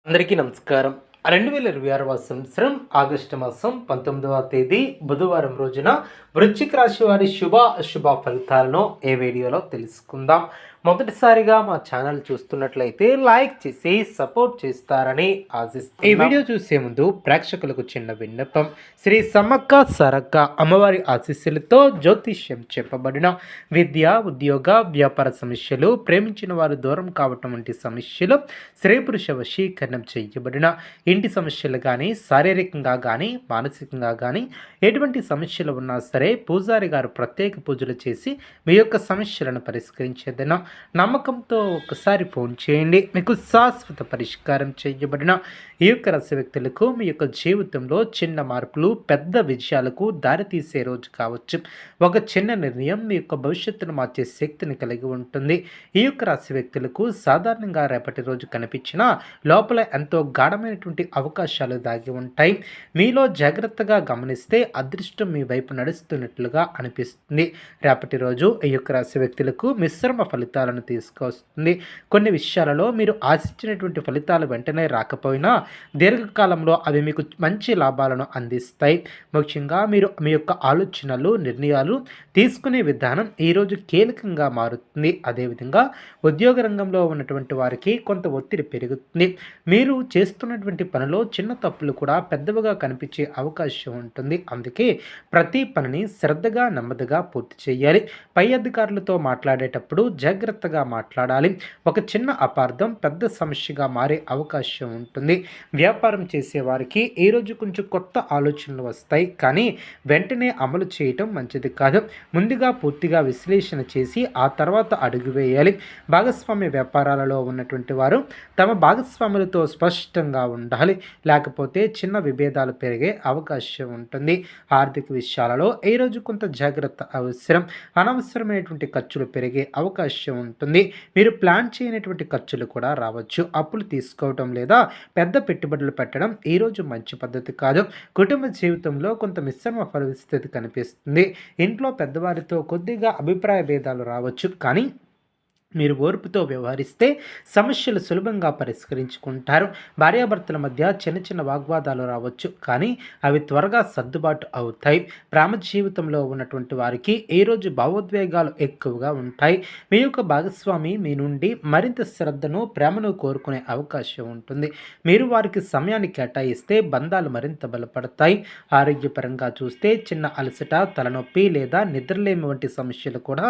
అందరికీ నమస్కారం. 2026వ సంవత్సరం ఆగస్టు మాసం 19వ తేదీ బుధవారం రోజున వృశ్చిక రాశి వారి అశుభ ఫలితాలను ఈ వీడియోలో తెలుసుకుందాం. మొదటిసారిగా మా ఛానల్ చూస్తున్నట్లయితే లైక్ చేసి సపోర్ట్ చేస్తారని ఆశిస్తున్నాం. ఈ వీడియో చూసే ముందు ప్రేక్షకులకు చిన్న విన్నపం. శ్రీ సమ్మక్క సారక్క అమ్మవారి ఆశీస్సులతో జ్యోతిష్యం చెప్పబడిన విద్య, ఉద్యోగ, వ్యాపార సమస్యలు, ప్రేమించిన వారు దూరం కావటం వంటి సమస్యలు, స్త్రీ పురుష వశీకరణం చేయబడిన ఇంటి సమస్యలు కానీ, శారీరకంగా కానీ, మానసికంగా కానీ ఎటువంటి సమస్యలు ఉన్నా సరే పూజారి గారు ప్రత్యేక పూజలు చేసి మీ యొక్క సమస్యలను పరిష్కరించేదన నమ్మకంతో ఒకసారి ఫోన్ చేయండి. మీకు శాశ్వత పరిష్కారం చేయబడిన ఈ యొక్క రాశి వ్యక్తులకు మీ యొక్క జీవితంలో చిన్న మార్పులు పెద్ద విజయాలకు దారితీసే రోజు కావచ్చు. ఒక చిన్న నిర్ణయం మీ యొక్క భవిష్యత్తును మార్చే శక్తిని కలిగి ఉంటుంది. ఈ యొక్క రాశి వ్యక్తులకు సాధారణంగా రేపటి రోజు కనిపించిన లోపల ఎంతో గాఢమైనటువంటి అవకాశాలు దాగి ఉంటాయి. మీలో జాగ్రత్తగా గమనిస్తే అదృష్టం మీ వైపు నడుస్తున్నట్లుగా అనిపిస్తుంది. రేపటి రోజు ఈ యొక్క రాశి వ్యక్తులకు మిశ్రమ ఫలితాలను తీసుకొస్తుంది. కొన్ని విషయాలలో మీరు ఆశించినటువంటి ఫలితాలు వెంటనే రాకపోయినా దీర్ఘకాలంలో అవి మీకు మంచి లాభాలను అందిస్తాయి. ముఖ్యంగా మీరు మీ యొక్క ఆలోచనలు, నిర్ణయాలు తీసుకునే విధానం ఈరోజు కీలకంగా మారుతుంది. అదేవిధంగా ఉద్యోగ రంగంలో ఉన్నటువంటి వారికి కొంత ఒత్తిడి పెరుగుతుంది. మీరు చేస్తున్నటువంటి పనిలో చిన్న తప్పులు కూడా పెద్దవిగా కనిపించే అవకాశం ఉంటుంది. అందుకే ప్రతి పనిని శ్రద్ధగా, నెమ్మదిగా పూర్తి చేయాలి. పై అధికారులతో మాట్లాడేటప్పుడు జాగ్రత్తగా మాట్లాడాలి. ఒక చిన్న అపార్థం పెద్ద సమస్యగా మారే అవకాశం ఉంటుంది. వ్యాపారం చేసేవారికి ఈరోజు కొంచెం కొత్త ఆలోచనలు వస్తాయి, కానీ వెంటనే అమలు చేయటం మంచిది కాదు. ముందుగా పూర్తిగా విశ్లేషణ చేసి ఆ తర్వాత అడుగు వేయాలి. భాగస్వామ్య వ్యాపారాలలో ఉన్నటువంటి వారు తమ భాగస్వాములతో స్పష్టంగా ఉండాలి, లేకపోతే చిన్న విభేదాలు పెరిగే అవకాశం ఉంటుంది. ఆర్థిక విషయాలలో ఈరోజు కొంత జాగ్రత్త అవసరం. అనవసరమైనటువంటి ఖర్చులు పెరిగే అవకాశం ఉంటుంది. మీరు ప్లాన్ చేయనటువంటి ఖర్చులు కూడా రావచ్చు. అప్పులు తీసుకోవటం లేదా పెద్ద పెట్టుబడులు పెట్టడం ఈరోజు మంచి పద్ధతి కాదు. కుటుంబ జీవితంలో కొంత మిశ్రమ పరిస్థితి కనిపిస్తుంది. ఇంట్లో పెద్దవారితో కొద్దిగా అభిప్రాయ భేదాలు రావచ్చు, కానీ మీరు ఓర్పుతో వ్యవహరిస్తే సమస్యలు సులభంగా పరిష్కరించుకుంటారు. భార్యాభర్తల మధ్య చిన్న చిన్న వాగ్వాదాలు రావచ్చు, కానీ అవి త్వరగా సర్దుబాటు అవుతాయి. ప్రేమ జీవితంలో ఉన్నటువంటి వారికి ఈరోజు భావోద్వేగాలు ఎక్కువగా ఉంటాయి. మీ యొక్క భాగస్వామి మీ నుండి మరింత శ్రద్ధను, ప్రేమను కోరుకునే అవకాశం ఉంటుంది. మీరు వారికి సమయాన్ని కేటాయిస్తే బంధాలు మరింత బలపడతాయి. ఆరోగ్యపరంగా చూస్తే చిన్న అలసట, తలనొప్పి లేదా నిద్రలేమి వంటి సమస్యలు కూడా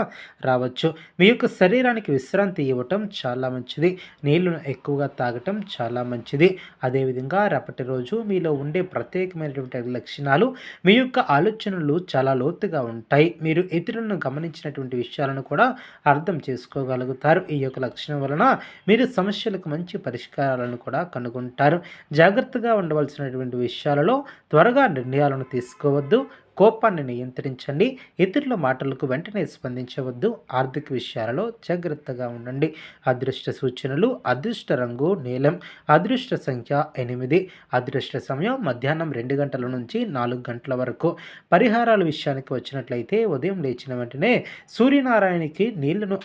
రావచ్చు. మీ యొక్క శరీరానికి విశ్రాంతి ఇవ్వటం చాలా మంచిది. నీళ్లను ఎక్కువగా తాగటం చాలా మంచిది. అదేవిధంగా రేపటి రోజు మీలో ఉండే ప్రత్యేకమైనటువంటి లక్షణాలు మీ యొక్క ఆలోచనలు చాలా లోతుగా ఉంటాయి. మీరు ఇతరులను గమనించినటువంటి విషయాలను కూడా అర్థం చేసుకోగలుగుతారు. ఈ యొక్క లక్షణం వలన మీరు సమస్యలకు మంచి పరిష్కారాలను కూడా కనుగొంటారు. జాగ్రత్తగా ఉండవలసినటువంటి విషయాలలో త్వరగా నిర్ణయాలను తీసుకోవద్దు. కోపాన్ని నియంత్రించండి. ఇతరుల మాటలకు వెంటనే స్పందించవద్దు. ఆర్థిక విషయాలలో జాగ్రత్తగా ఉండండి. అదృష్ట సూచనలు: అదృష్ట రంగు నీలం, అదృష్ట సంఖ్య 8, అదృష్ట సమయం మధ్యాహ్నం 2 గంటల నుంచి 4 గంటల వరకు. పరిహారాల విషయానికి వచ్చినట్లయితే ఉదయం లేచిన వెంటనే సూర్యనారాయణకి నీళ్లను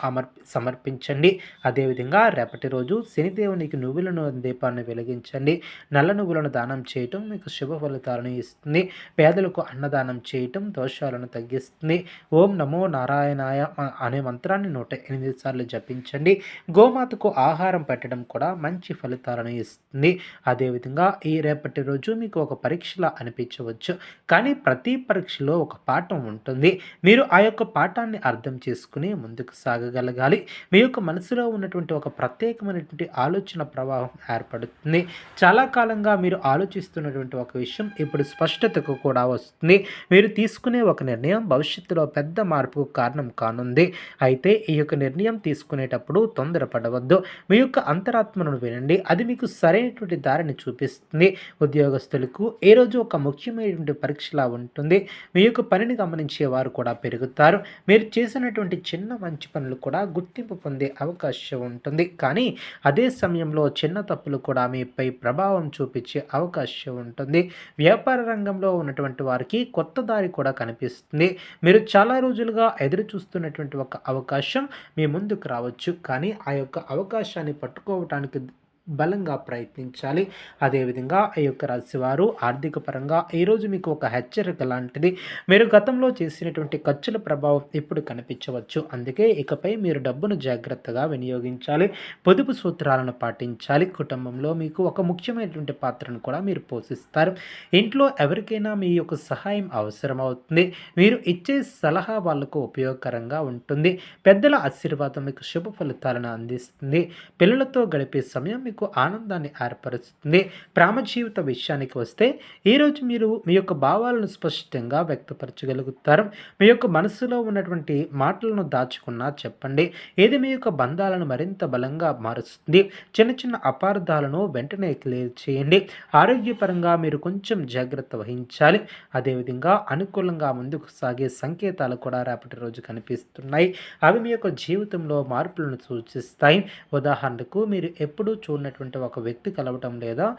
సమర్పించండి. అదేవిధంగా రేపటి రోజు శనిదేవునికి నువ్వులను దీపాన్ని వెలిగించండి. నల్ల నువ్వులను దానం చేయటం మీకు శుభ ఫలితాలను ఇస్తుంది. పేదలకు అన్నదానం చేయటం దోషాలను తగ్గిస్తుంది. ఓం నమో నారాయణాయ అనే మంత్రాన్ని 108 సార్లు జపించండి. గోమాతకు ఆహారం పెట్టడం కూడా మంచి ఫలితాలను ఇస్తుంది. అదేవిధంగా ఈ రేపటి రోజు మీకు ఒక పరీక్షలా అనిపించవచ్చు, కానీ ప్రతి పరీక్షలో ఒక పాఠం ఉంటుంది. మీరు ఆ యొక్క పాఠాన్ని అర్థం చేసుకుని ముందుకు సాగగలగాలి. మీ యొక్క మనసులో ఉన్నటువంటి ఒక ప్రత్యేకమైనటువంటి ఆలోచన ప్రవాహం ఏర్పడుతుంది. చాలా కాలంగా మీరు ఆలోచిస్తున్నటువంటి ఒక విషయం ఇప్పుడు స్పష్టతకు కూడా వస్తుంది. మీరు తీసుకునే ఒక నిర్ణయం భవిష్యత్తులో పెద్ద మార్పుకు కారణం కానుంది. అయితే ఈ యొక్క నిర్ణయం తీసుకునేటప్పుడు తొందరపడవద్దు. మీ యొక్క అంతరాత్మను వినండి, అది మీకు సరైనటువంటి దారిని చూపిస్తుంది. ఉద్యోగస్తులకు ఈ రోజు ఒక ముఖ్యమైనటువంటి పరీక్షలా ఉంటుంది. మీ యొక్క పనిని గమనించే వారు కూడా పెరుగుతారు. మీరు చేసినటువంటి చిన్న మంచి పనులు కూడా గుర్తింపు పొందే అవకాశం ఉంటుంది, కానీ అదే సమయంలో చిన్న తప్పులు కూడా మీపై ప్రభావం చూపించే అవకాశం ఉంటుంది. వ్యాపార రంగంలో ఉన్నటువంటి వారికి కొత్త దారి కూడా కనిపిస్తుంది. మీరు చాలా రోజులుగా ఎదురు చూస్తున్నటువంటి ఒక అవకాశం మీ ముందుకు రావచ్చు, కానీ ఆ యొక్క అవకాశాన్ని పట్టుకోవటానికి బలంగా ప్రయత్నించాలి. అదేవిధంగా ఈ యొక్క రాశివారు ఆర్థిక పరంగా ఈరోజు మీకు ఒక హెచ్చరిక లాంటిది. మీరు గతంలో చేసినటువంటి ఖర్చుల ప్రభావం ఇప్పుడు కనిపించవచ్చు. అందుకే ఇకపై మీరు డబ్బును జాగ్రత్తగా వినియోగించాలి. పొదుపు సూత్రాలను పాటించాలి. కుటుంబంలో మీకు ఒక ముఖ్యమైనటువంటి పాత్రను కూడా మీరు పోషిస్తారు. ఇంట్లో ఎవరికైనా మీ యొక్క సహాయం అవసరమవుతుంది. మీరు ఇచ్చే సలహా వాళ్ళకు ఉపయోగకరంగా ఉంటుంది. పెద్దల ఆశీర్వాదం మీకు శుభ ఫలితాలను అందిస్తుంది. పిల్లలతో గడిపే సమయం మీకు ఆనందాన్ని ఏర్పరుస్తుంది. ప్రేమ జీవిత విషయానికి వస్తే ఈరోజు మీరు మీ యొక్క భావాలను స్పష్టంగా వ్యక్తపరచగలుగుతారు. మీ యొక్క మనసులో ఉన్నటువంటి మాటలను దాచకుండా చెప్పండి. ఇది మీ యొక్క బంధాలను మరింత బలంగా మారుస్తుంది. చిన్న చిన్న అపార్థాలను వెంటనే క్లియర్ చేయండి. ఆరోగ్యపరంగా మీరు కొంచెం జాగ్రత్త వహించాలి. అదేవిధంగా అనుకూలంగా ముందుకు సాగే సంకేతాలు కూడా రేపటి రోజు కనిపిస్తున్నాయి. అవి మీ యొక్క జీవితంలో మార్పులను సూచిస్తాయి. ఉదాహరణకు మీరు ఎప్పుడూ చూడనటువంటి ఒక వ్యక్తి కలవటం లేదా